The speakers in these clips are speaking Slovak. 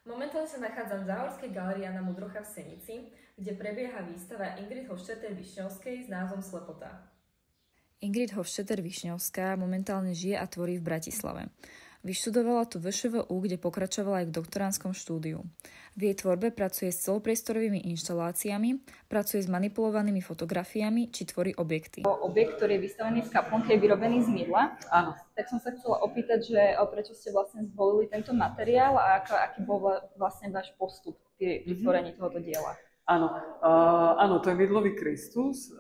Momentálne sa nachádzam v Záhorskej galérii Jana Mudrocha v Senici, kde prebieha výstava Ingrid Hofstetter-Višňovskej s názvom Slepota. Ingrid Hofstetter-Višňovská momentálne žije a tvorí v Bratislave. Vyštudovala tu VŠVU, kde pokračovala aj v doktorandskom štúdiu. V jej tvorbe pracuje s celopriestorovými inštaláciami, pracuje s manipulovanými fotografiami či tvorí objekty. Objekt, ktorý je vystavený v kaplnke, je vyrobený z mydla. Áno. Tak som sa chcela opýtať, že prečo ste vlastne zvolili tento materiál a aký bol vlastne váš postup pri tvorení tohoto diela? Áno, to je mydlový Kristus.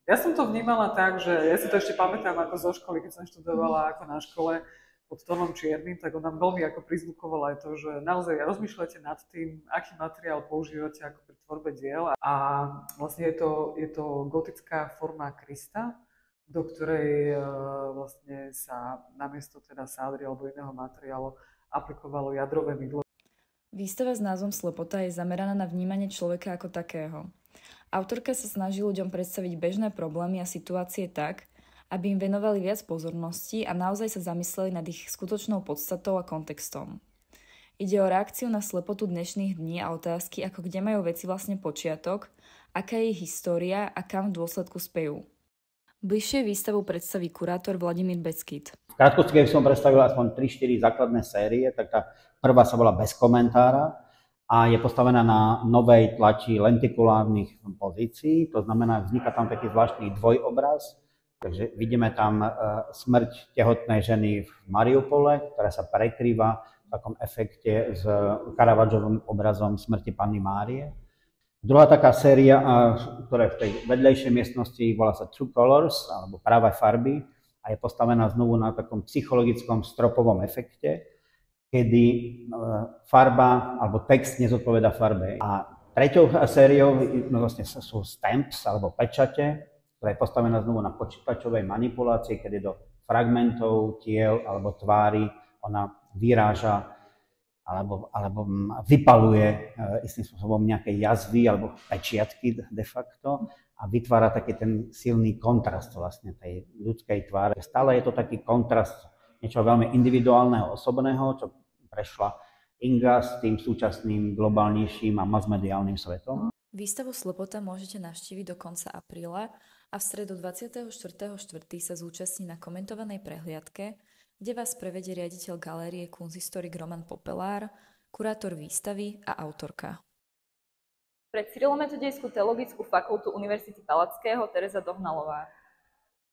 Ja som to vnímala tak, že ja si to ešte pamätám ako zo školy, keď som študovala ako na škole pod Tónom Čiernym, tak on nám veľmi ako prizvukoval aj to, že naozaj rozmýšľate nad tým, aký materiál používate ako pri tvorbe diel. A vlastne je to gotická forma Krista, do ktorej vlastne sa namiesto teda sádry alebo iného materiálu aplikovalo jadrové mydlo. Výstava s názvom Slepota je zameraná na vnímanie človeka ako takého. Autorka sa snaží ľuďom predstaviť bežné problémy a situácie tak, aby im venovali viac pozornosti a naozaj sa zamysleli nad ich skutočnou podstatou a kontextom. Ide o reakciu na slepotu dnešných dní a otázky, ako kde majú veci vlastne počiatok, aká je ich história a kam v dôsledku spejú. Bližšie výstavu predstaví kurátor Vladimír Beckýt. V krátkosti, keď som predstavil aspoň 3-4 základné série, tak tá prvá sa volá Bez komentára a je postavená na novej tlači lentikulárnych pozícií, to znamená, vzniká tam taký zvláštny dvojobraz. Takže vidíme tam smrť tehotnej ženy v Mariupole, ktorá sa prekrýva v takom efekte s Caravaggiovým obrazom smrti Panny Márie. Druhá taká séria, ktorá je v tej vedlejšej miestnosti, volá sa True Colors, alebo Práve farby, a je postavená znovu na takom psychologickom stropovom efekte, kedy farba alebo text nezodpovedá farbe. A treťou sériou vlastne sú stamps alebo pečate, ktorá je postavená znovu na počítačovej manipulácii, kedy do fragmentov tiel alebo tvári ona vyráža alebo vypaluje istým spôsobom nejaké jazvy alebo pečiatky de facto a vytvára taký ten silný kontrast vlastne tej ľudskej tváre. Stále je to taký kontrast niečo veľmi individuálneho, osobného, čo prešla Inga s tým súčasným globálnejším a masmediálnym svetom. Výstavu Slepota môžete navštíviť do konca apríla a v stredu 24.4. sa zúčastní na komentovanej prehliadke, kde vás prevedie riaditeľ galérie kunsthistorik Roman Popelár, kurátor výstavy a autorka. Pre Cyrilometodejskú teologickú fakultu Univerzity Palackého Tereza Dohnalová.